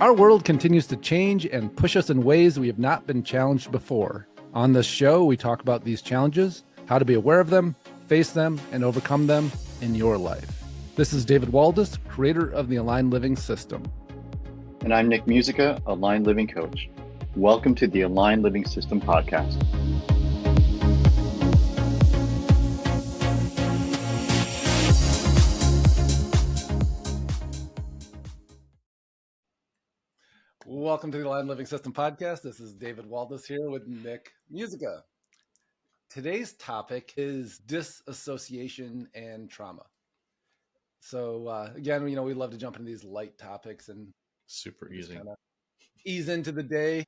Our world continues to change and push us in ways we have not been challenged before. On this show, we talk about these challenges, how to be aware of them, face them, and overcome them in your life. This is David Waldas, creator of the Aligned Living System. And I'm Nick Musica, Aligned Living Coach. Welcome to the Aligned Living System podcast. Welcome to the Aligned Living System podcast. This is David Waldas here with Nick Musica. Today's topic is disassociation and trauma. So again, we love to jump into these light topics and super easy, kind of ease into the day.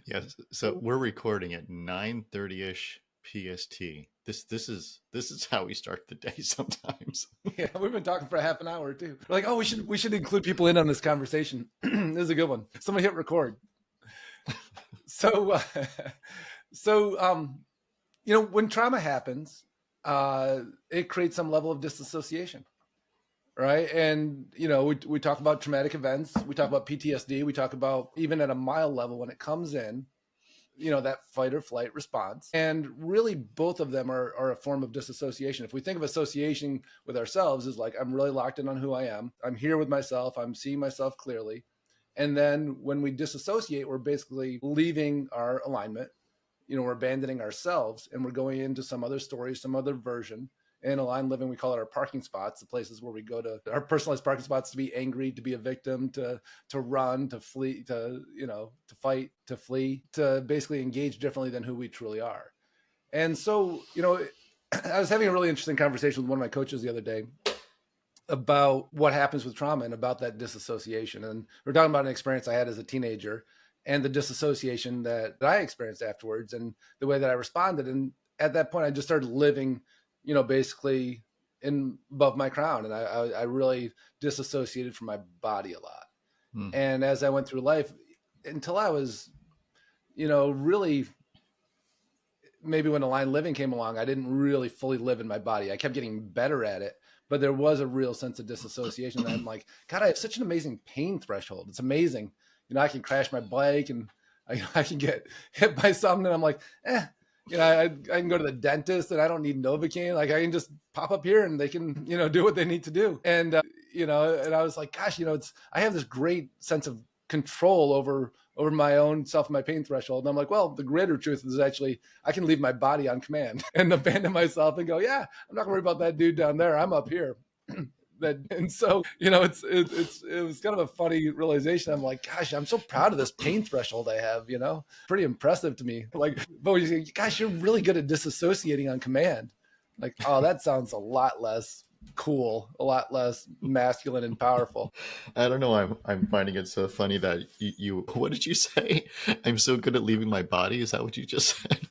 Yes. So we're recording at 9:30ish PST. This is how we start the day sometimes. Yeah, we've been talking for a half an hour too. We're like, oh, we should include people in on this conversation. This is a good one. Somebody hit record. So when trauma happens, it creates some level of disassociation, right? And we talk about traumatic events, we talk about PTSD, we talk about even at a mild level when it comes in, that fight or flight response. And really both of them are a form of disassociation. If we think of association with ourselves as like, I'm really locked in on who I am, I'm here with myself, I'm seeing myself clearly. And then when we disassociate, we're basically leaving our alignment, we're abandoning ourselves and we're going into some other story, some other version. In Aligned Living, we call it our parking spots, the places where we go to our personalized parking spots to be angry, to be a victim, to run, to flee, to fight, to flee, to basically engage differently than who we truly are. And so, I was having a really interesting conversation with one of my coaches the other day about what happens with trauma and about that disassociation. And we're talking about an experience I had as a teenager and the disassociation that I experienced afterwards and the way that I responded. And at that point, I just started living basically above my crown. And I really disassociated from my body a lot. And as I went through life until I was, really, maybe when Aligned Living came along, I didn't really fully live in my body. I kept getting better at it, but there was a real sense of disassociation. And I'm like, God, I have such an amazing pain threshold. It's amazing. I can crash my bike and I can get hit by something. And I'm like, I can go to the dentist and I don't need Novocaine. Like I can just pop up here and they can, do what they need to do. And, and I was like, gosh, I have this great sense of control over my own self, my pain threshold. And I'm like, well, the greater truth is actually I can leave my body on command and abandon myself and go, yeah, I'm not gonna worry about that dude down there. I'm up here. And so, it was kind of a funny realization. I'm like, gosh, I'm so proud of this pain threshold I have, pretty impressive to me. Like, but you say, gosh, you're really good at disassociating on command. Like, oh, that sounds a lot less cool, a lot less masculine and powerful. I don't know. I'm finding it so funny that you what did you say? I'm so good at leaving my body. Is that what you just said?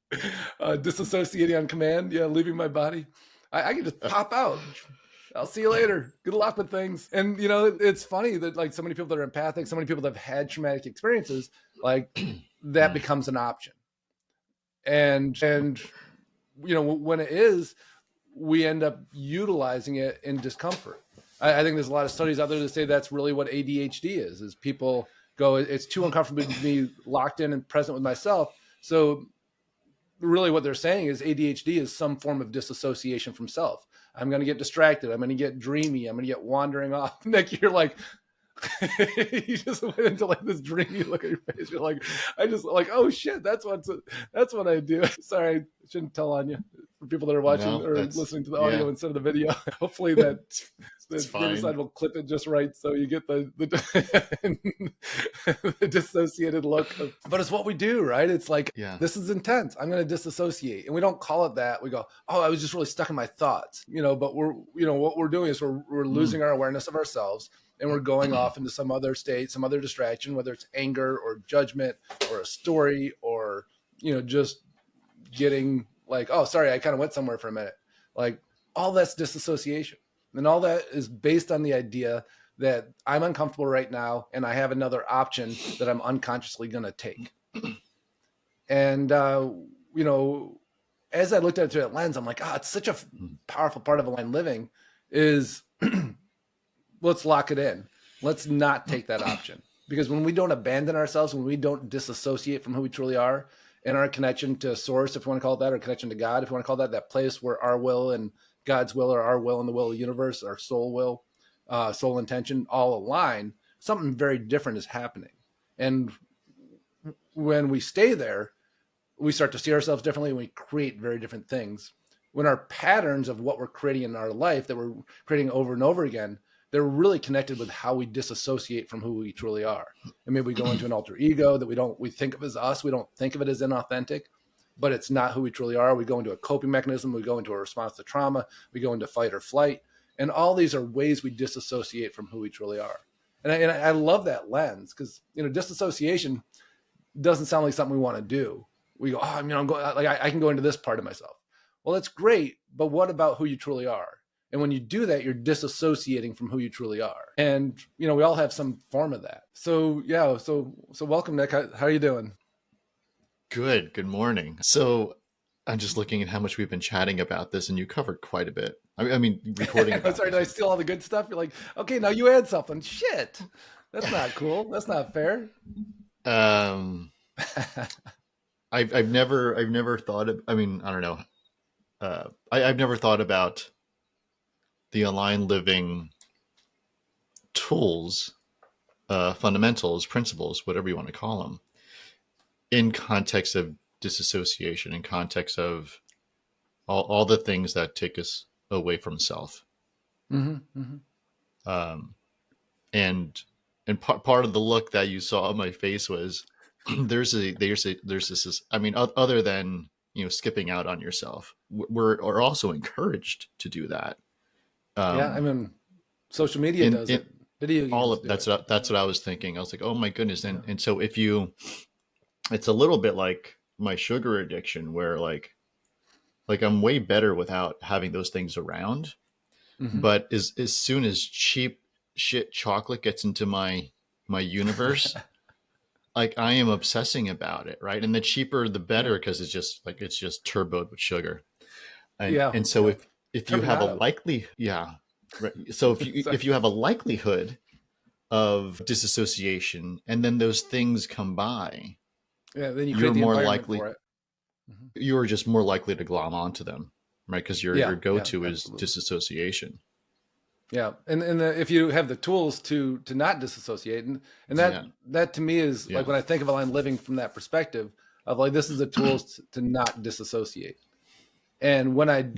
Disassociating on command. Yeah. Leaving my body. I can just pop out. I'll see you later. Good luck with things. And, it's funny that like so many people that are empathic, so many people that have had traumatic experiences, like that becomes an option. And, when it is, we end up utilizing it in discomfort. I think there's a lot of studies out there that say that's really what ADHD is people go, it's too uncomfortable to be locked in and present with myself. So really what they're saying is ADHD is some form of disassociation from self. I'm going to get distracted. I'm going to get dreamy. I'm going to get wandering off. Nick, you're like, you just went into like this dreamy look at your face. You're like, I just like, oh shit, that's what I do. Sorry, I shouldn't tell on you for people that are watching or listening to the audio instead of the video. Hopefully that the side will clip it just right so you get the the dissociated look. But it's what we do, right? It's like, this is intense. I'm going to disassociate. And we don't call it that. We go, oh, I was just really stuck in my thoughts, but we're, what we're doing is we're losing our awareness of ourselves. And we're going off into some other state, some other distraction, whether it's anger or judgment or a story or, just getting like, oh, sorry, I kind of went somewhere for a minute. Like all that's disassociation. And all that is based on the idea that I'm uncomfortable right now and I have another option that I'm unconsciously going to take. And, as I looked at it through that lens, I'm like, it's such a powerful part of aligned living is let's lock it in. Let's not take that option, because when we don't abandon ourselves, when we don't disassociate from who we truly are and our connection to source, if you want to call it that, or connection to God, if you want to call that place where our will and God's will, or our will and the will of the universe, our soul will, soul intention all align, something very different is happening. And when we stay there, we start to see ourselves differently, and we create very different things. When our patterns of what we're creating in our life that we're creating over and over again, they're really connected with how we disassociate from who we truly are. And maybe we go into an alter ego that we think of as us. We don't think of it as inauthentic, but it's not who we truly are. We go into a coping mechanism. We go into a response to trauma. We go into fight or flight. And all these are ways we disassociate from who we truly are. And I love that lens, because, disassociation doesn't sound like something we want to do. We go, oh, I'm going, like, I can go into this part of myself. Well, that's great, but what about who you truly are? And when you do that, you're disassociating from who you truly are. And, we all have some form of that. So, yeah. So welcome, Nick. How are you doing? Good morning. So I'm just looking at how much we've been chatting about this, and you covered quite a bit. I mean recording about Sorry, did I steal all the good stuff? You're like, okay, now you add something. Shit. That's not cool. That's not fair. I've never thought of, I mean, I don't know. I've never thought about the aligned living tools, fundamentals, principles, whatever you want to call them, in context of disassociation, in context of all the things that take us away from self. Mm-hmm, mm-hmm. And part of the look that you saw on my face was there's this, I mean, other than, skipping out on yourself, we're also encouraged to do that. Yeah. I mean, social media does it. Video games all of that's what I was thinking. I was like, oh my goodness. And so it's a little bit like my sugar addiction, where like I'm way better without having those things around. Mm-hmm. But as soon as cheap shit chocolate gets into my universe, like I am obsessing about it, right? And the cheaper the better, because it's just turboed with sugar. And so if you have a likely, right. So if you have a likelihood of disassociation, and then those things come by, then you're more likely for it. Mm-hmm. You're just more likely to glom onto them, right? Because your go-to is disassociation. Yeah, and if you have the tools to not disassociate, and that to me is like when I think of aligned living from that perspective of like, this is the tools to not disassociate. And when I'm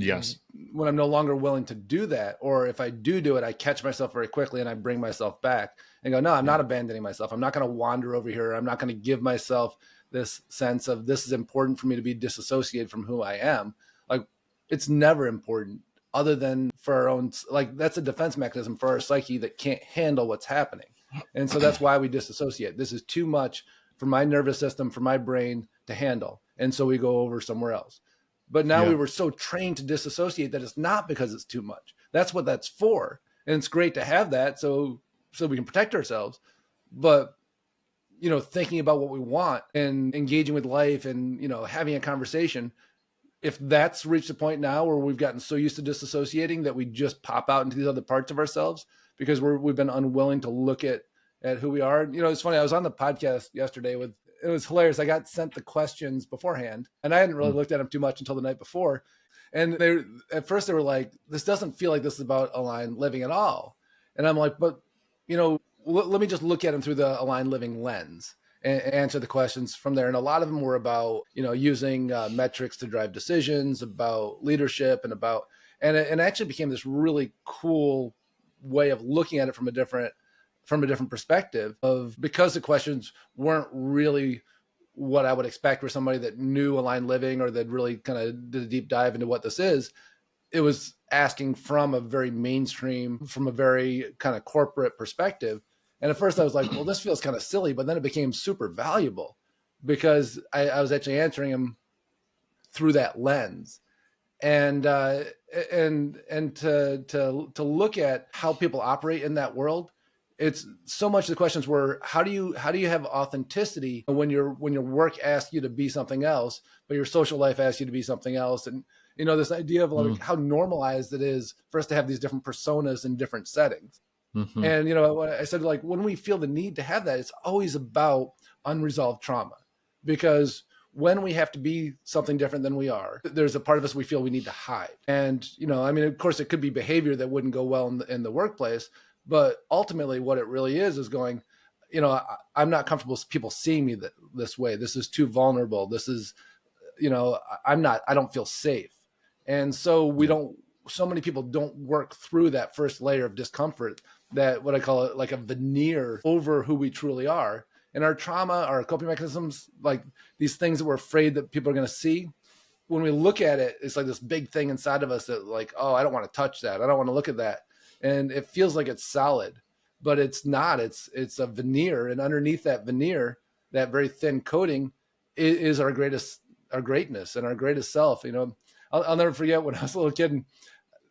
no longer willing to do that, or if I do it, I catch myself very quickly and I bring myself back and go, no, I'm not abandoning myself. I'm not going to wander over here. I'm not going to give myself this sense of this is important for me to be disassociated from who I am. Like, it's never important, other than for our own, like, that's a defense mechanism for our psyche that can't handle what's happening. And so that's why we disassociate. This is too much for my nervous system, for my brain to handle. And so we go over somewhere else. But now we were so trained to disassociate that it's not because it's too much. That's what that's for. And it's great to have that so we can protect ourselves. But, thinking about what we want and engaging with life and, having a conversation, if that's reached a point now where we've gotten so used to disassociating that we just pop out into these other parts of ourselves because we've been unwilling to look at who we are. It's funny. I was on the podcast yesterday it was hilarious. I got sent the questions beforehand and I hadn't really looked at them too much until the night before. And at first they were like, this doesn't feel like this is about aligned living at all. And I'm like, but, let me just look at them through the aligned living lens and answer the questions from there. And a lot of them were about, using metrics to drive decisions, about leadership, and it actually became this really cool way of looking at it from a different perspective because the questions weren't really what I would expect for somebody that knew aligned living or that really kind of did a deep dive into what this is. It was asking from a very mainstream, from a very kind of corporate perspective. And at first I was like, well, this feels kind of silly, but then it became super valuable because I was actually answering them through that lens. And to look at how people operate in that world, it's so much the questions were, how do you have authenticity when your work asks you to be something else, but your social life asks you to be something else? And, this idea of like how normalized it is for us to have these different personas in different settings. Hmm. And, you know, I said, like, when we feel the need to have that, it's always about unresolved trauma. Because when we have to be something different than we are, there's a part of us we feel we need to hide. And, you know, I mean, of course, it could be behavior that wouldn't go well in the workplace. But ultimately, what it really is going, you know, I'm not comfortable with people seeing me this way. This is too vulnerable. This is, you know, I don't feel safe. And so Yeah. so many people don't work through that first layer of discomfort, that what I call it, like a veneer over who we truly are. And our trauma, our coping mechanisms, like these things that we're afraid that people are going to see, when we look at it, it's like this big thing inside of us that, like, oh, I don't want to touch that. I don't want to look at that. And it feels like it's solid, but it's not. It's a veneer. And underneath that veneer, that very thin coating is our greatness and our greatest self. You know, I'll never forget when I was a little kid,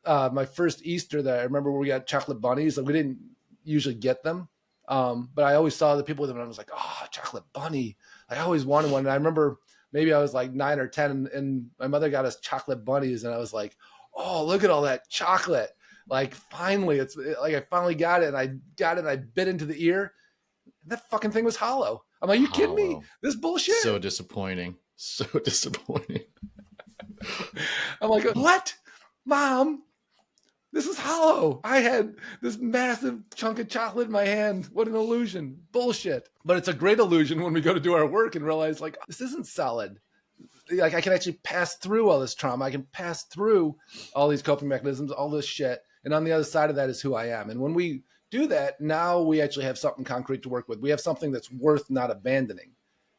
my first Easter that I remember, where we got chocolate bunnies, and we didn't usually get them. But I always saw the people with them, and I was like, oh, chocolate bunny. Like, I always wanted one. And I remember maybe I was like 9 or 10, and my mother got us chocolate bunnies, and I was like, oh, look at all that chocolate. Like, finally, it's like I finally got it, and I bit into the ear, and that fucking thing was hollow. I'm like, you kidding me? Hollow. This bullshit. So disappointing. So disappointing. I'm like, what? Mom, this is hollow. I had this massive chunk of chocolate in my hand. What an illusion. Bullshit. But it's a great illusion when we go to do our work and realize, like, this isn't solid. Like, I can actually pass through all this trauma. I can pass through all these coping mechanisms, all this shit. And on the other side of that is who I am. And when we do that, now we actually have something concrete to work with. We have something that's worth not abandoning.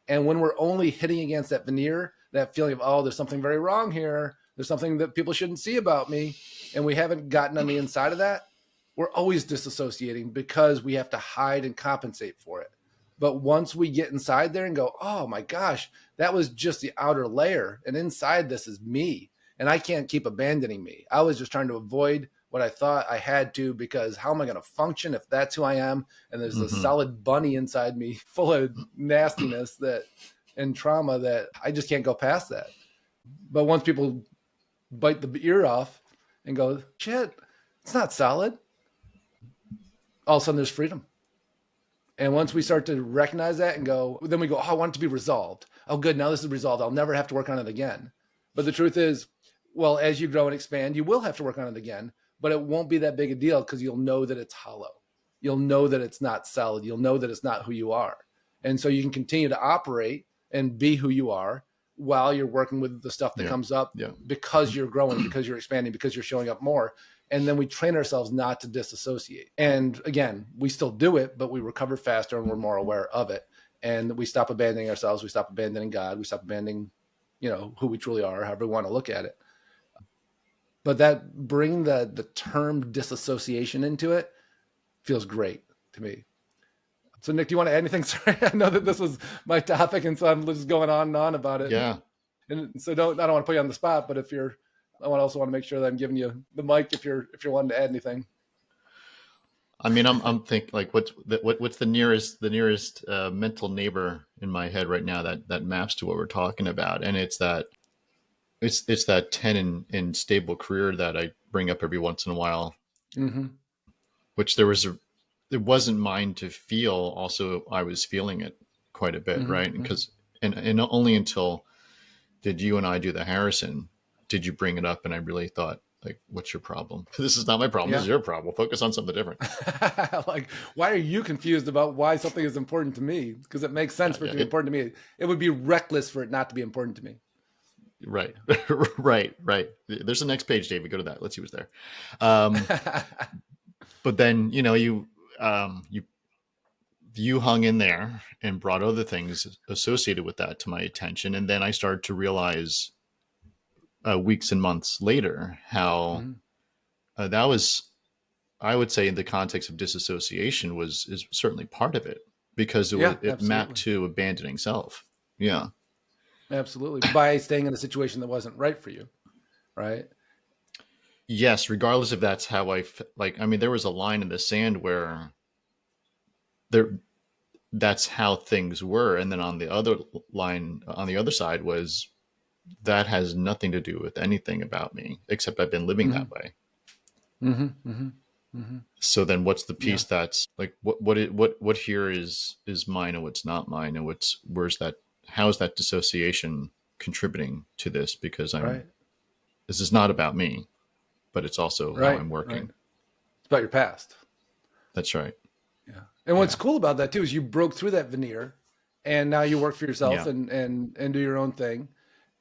And when we're only hitting against that veneer, that feeling of, oh, there's something very wrong here, there's something that people shouldn't see about me, and we haven't gotten on the inside of that, we're always disassociating because we have to hide and compensate for it. But once we get inside there and go, oh my gosh, that was just the outer layer, and inside this is me, and I can't keep abandoning me. I was just trying to avoid what I thought I had to, because how am I going to function if that's who I am? And there's a solid bunny inside me full of nastiness that and trauma that I just can't go past that. But once people bite the ear off and go, shit, it's not solid, all of a sudden there's freedom. And once we start to recognize that and go, then we go, oh, I want it to be resolved. Oh, good. Now this is resolved. I'll never have to work on it again. But the truth is, well, as you grow and expand, you will have to work on it again, but it won't be that big a deal, because you'll know that it's hollow. You'll know that it's not solid. You'll know that it's not who you are. And so you can continue to operate and be who you are while you're working with the stuff that comes up, because you're growing, because you're expanding, because you're showing up more. And then we train ourselves not to disassociate. And again, we still do it, but we recover faster and we're more aware of it. And we stop abandoning ourselves. We stop abandoning God. We stop abandoning, you know, who we truly are, however we want to look at it. But that bringing the term disassociation into it feels great to me. So Nick, do you want to add anything? Sorry, I know that this was my topic, and so I'm just going on and on about it. Yeah. And so I don't want to put you on the spot, but I also want to make sure that I'm giving you the mic if you're wanting to add anything. I mean, I'm thinking, like, what's the nearest mental neighbor in my head right now that maps to what we're talking about, and it's that 10 in stable career that I bring up every once in a while, which it wasn't mine to feel. Also, I was feeling it quite a bit, right? Because and only until did you and I do the Harrison did you bring it up, and I really thought, like, what's your problem? This is not my problem. This is your problem. Focus on something different. Like, why are you confused about why something is important to me? Because it makes sense for it to be important to me. It would be reckless for it not to be important to me. Right. right. There's the next page, David. Go to that. Let's see what's there. But then, you know, you hung in there and brought other things associated with that to my attention. And then I started to realize weeks and months later how that was, I would say, in the context of disassociation, is certainly part of it, because it mapped to abandoning self. Yeah. Absolutely. By staying in a situation that wasn't right for you. Right. Yes. Regardless if that's how I mean, there was a line in the sand where that's how things were. And then on the other line, on the other side, was that has nothing to do with anything about me, except I've been living that way. Mm-hmm. So then what's the Yeah. piece that's like, what here is mine and what's not mine, and where's that, how is that dissociation contributing to this? Because Right. this is not about me, but it's also how Right. I'm Right. working. It's about your past. That's right. Yeah. And what's Yeah. cool about that too is you broke through that veneer and now you work for yourself Yeah. and do your own thing.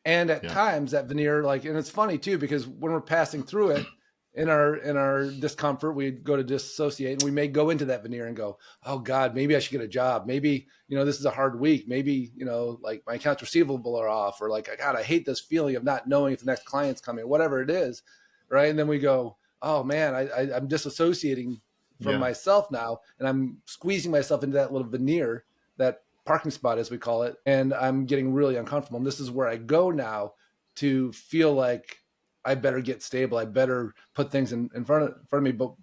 And at Yeah. times that veneer, like, and it's funny too, because when we're passing through it in our discomfort, we go to disassociate and we may go into that veneer and go, oh God, maybe I should get a job. Maybe, this is a hard week. Maybe, like my accounts receivable are off, or like, God, I hate this feeling of not knowing if the next client's coming, whatever it is. Right. And then we go, oh man, I'm disassociating from Yeah. myself now. And I'm squeezing myself into that little veneer, that parking spot, as we call it. And I'm getting really uncomfortable. And this is where I go now to feel like I better get stable. I better put things in front of me. But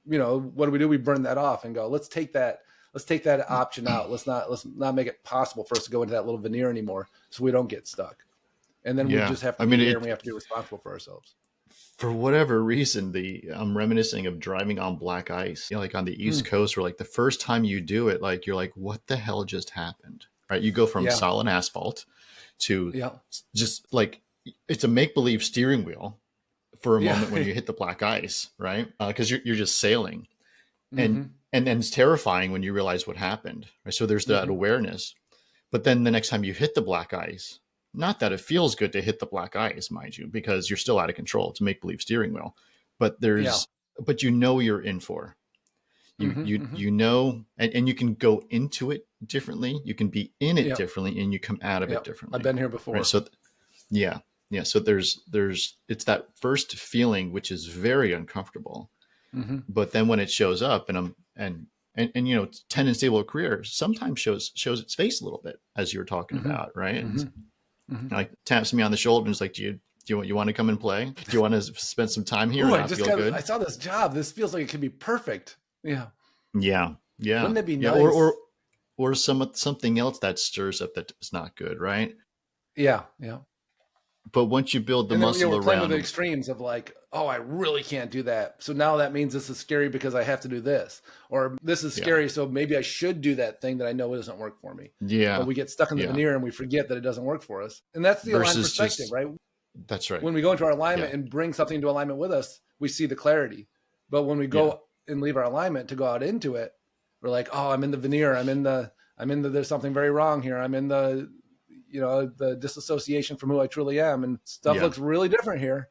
what do? We burn that off and go, let's take that option out. Let's not make it possible for us to go into that little veneer anymore, so we don't get stuck. And then we Yeah. just have to I mean, be there and we have to be responsible for ourselves. for whatever reason, I'm reminiscing of driving on black ice, like on the East Coast, where like the first time you do it, like you're like, what the hell just happened? Right? You go from Yeah. solid asphalt to Yeah. just like, it's a make-believe steering wheel for a Yeah. moment when you hit the black ice, right? Because you're just sailing, Mm-hmm. and then it's terrifying when you realize what happened. Right? So there's that Mm-hmm. awareness, but then the next time you hit the black ice, not that it feels good to hit the black ice, mind you, because you're still out of control. It's a make believe steering wheel, but but you're in for. Mm-hmm. Mm-hmm. And you can go into it differently. You can be in it Yeah. differently, and you come out of Yeah. it differently. I've been here before. Right. So, yeah. Yeah. So there's it's that first feeling, which is very uncomfortable. Mm-hmm. But then when it shows up, and 10 and stable career sometimes shows its face a little bit, as you were talking Mm-hmm. about, right? And Mm-hmm. like taps me on the shoulder and is like, do you want to come and play? Do you want to spend some time here Ooh, and not feel good? I saw this job. This feels like it could be perfect. Yeah. Yeah. Yeah. Wouldn't it be Yeah. nice? Or something else that stirs up that is not good, right? Yeah. Yeah. But once you build the And then muscle we're playing with the around, extremes of like, oh, I really can't do that. So now that means this is scary because I have to do this, or this is scary, so maybe I should do that thing that I know it doesn't work for me. yeah, But we get stuck in the yeah, veneer and we forget that it doesn't work for us. And that's the aligned versus perspective, just, right? that's right. When we go into our alignment Yeah. and bring something into alignment with us, we see the clarity. But when we go and leave our alignment to go out into it, we're like, oh, I'm in the veneer. I'm in the, there's something very wrong here. I'm in the, the disassociation from who I truly am. And stuff looks really different here.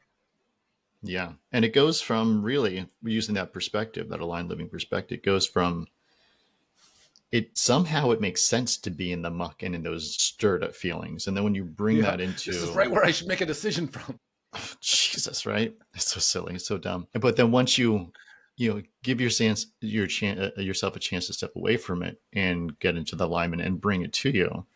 Yeah. And it goes from, really using that perspective, that aligned living perspective, goes from, it makes sense to be in the muck and in those stirred up feelings. And then when you bring that into, this is right where I should make a decision from. Jesus, right? It's so silly. It's so dumb. But then once you give yourself a chance to step away from it and get into the alignment and bring it to you,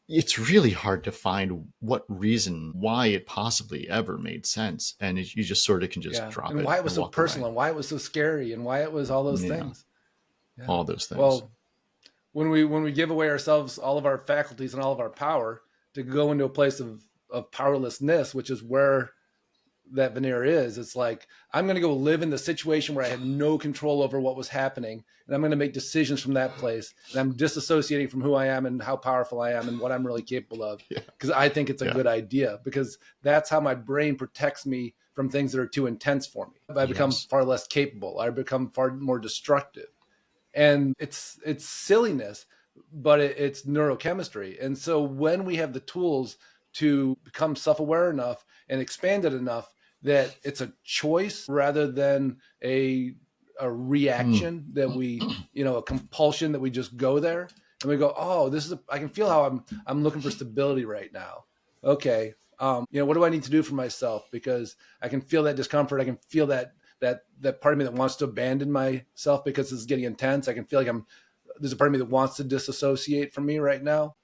it's really hard to find what reason why it possibly ever made sense, and you just sort of can just drop it, and why it was so walk personal, away. and why it was so scary, and why it was all those things. Yeah. All those things. Well, when we give away ourselves, all of our faculties and all of our power, to go into a place of powerlessness, which is where that veneer is, it's like, I'm going to go live in the situation where I had no control over what was happening, and I'm going to make decisions from that place, and I'm disassociating from who I am and how powerful I am and what I'm really capable of, because I think it's a good idea, because that's how my brain protects me from things that are too intense for me. I become far less capable. I become far more destructive. And it's silliness, but it's neurochemistry. And so when we have the tools to become self-aware enough and expanded enough that it's a choice rather than a reaction that we, a compulsion that we just go there and we go, oh, I can feel how I'm looking for stability right now. Okay. What do I need to do for myself? Because I can feel that discomfort. I can feel that part of me that wants to abandon myself because it's getting intense. I can feel like there's a part of me that wants to disassociate from me right now.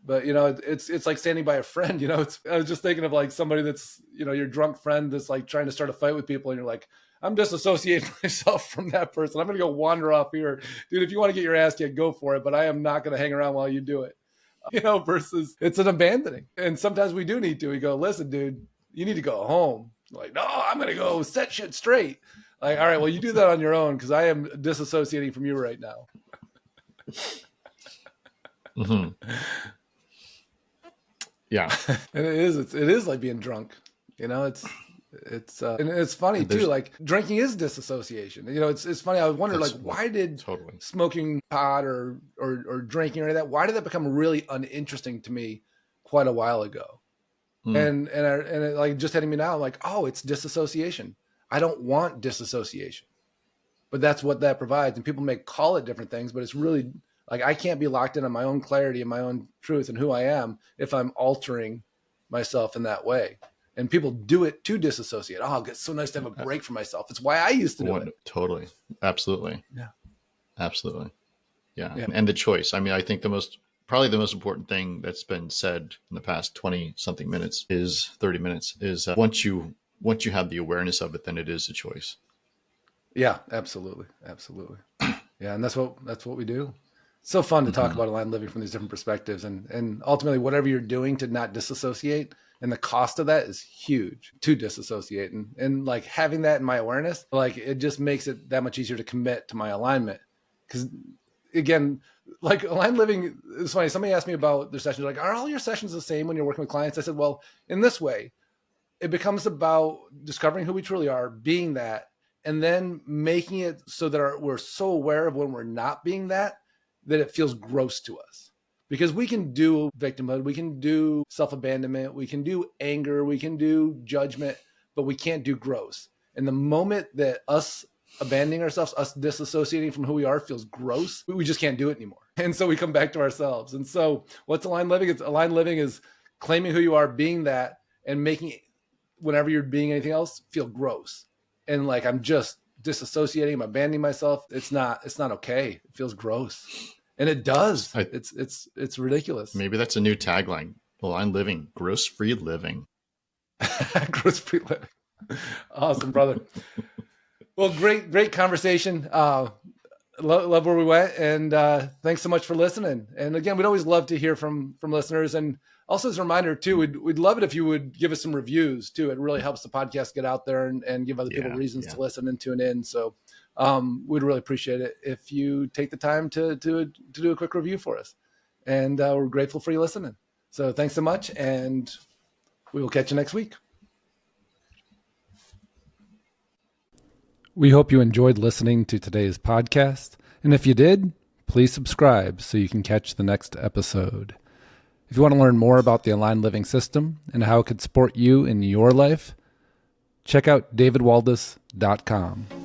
But it's like standing by a friend. I was just thinking of like somebody that's your drunk friend that's like trying to start a fight with people, and you're like, I'm disassociating myself from that person. I'm gonna go wander off here, dude. If you want to get your ass kicked, go for it. But I am not gonna hang around while you do it. Versus it's an abandoning. And sometimes we do need to. We go, listen, dude, you need to go home. Like, no, I'm gonna go set shit straight. Like, all right, well, you do that on your own because I am disassociating from you right now. Mm-hmm. Yeah. And it is like being drunk. You know, it's and it's funny too. Like drinking is disassociation. You know, it's funny. I wonder, like, why did smoking pot or drinking or any of that? Why did that become really uninteresting to me quite a while ago? And it like just hitting me now, like, oh, it's disassociation. I don't want disassociation, but that's what that provides. And people may call it different things, but it's really like I can't be locked in on my own clarity and my own truth and who I am if I'm altering myself in that way. And people do it to disassociate. Oh, it's so nice to have a break for myself. It's why I used to do it. Totally. Absolutely. Yeah. Absolutely. Yeah. And the choice. I mean, I think probably the most important thing that's been said in the past 30 minutes is once you have the awareness of it, then it is a choice. Yeah, absolutely. Absolutely. Yeah. And that's what we do. It's so fun to talk about aligned living from these different perspectives, and ultimately whatever you're doing to not disassociate, and the cost of that is huge to disassociate. And like having that in my awareness, like it just makes it that much easier to commit to my alignment. Because again, like aligned living is funny. Somebody asked me about their sessions, like, are all your sessions the same when you're working with clients? I said, well, in this way, it becomes about discovering who we truly are, being that, and then making it so that we're so aware of when we're not being that it feels gross to us. Because we can do victimhood, we can do self-abandonment, we can do anger, we can do judgment, but we can't do gross. And the moment that us abandoning ourselves, us disassociating from who we are feels gross, we just can't do it anymore. And so we come back to ourselves. And so what's aligned living? Aligned living is claiming who you are, being that, and making it, whenever you're being anything else, feel gross. And like, I'm just disassociating, I'm abandoning myself. It's not okay. It feels gross. And it does. It's ridiculous. Maybe that's a new tagline. Aligned living, gross-free living. Gross-free living. Awesome, brother. Well, great conversation. Love where we went, and thanks so much for listening. And again, we'd always love to hear from listeners. And also as a reminder too, we'd love it if you would give us some reviews too. It really helps the podcast get out there and give other people reasons to listen and tune in. So we'd really appreciate it if you take the time to do a quick review for us. And we're grateful for you listening. So thanks so much, and we will catch you next week. We hope you enjoyed listening to today's podcast. And if you did, please subscribe so you can catch the next episode. If you want to learn more about the Aligned Living System and how it could support you in your life, check out davidwaldas.com.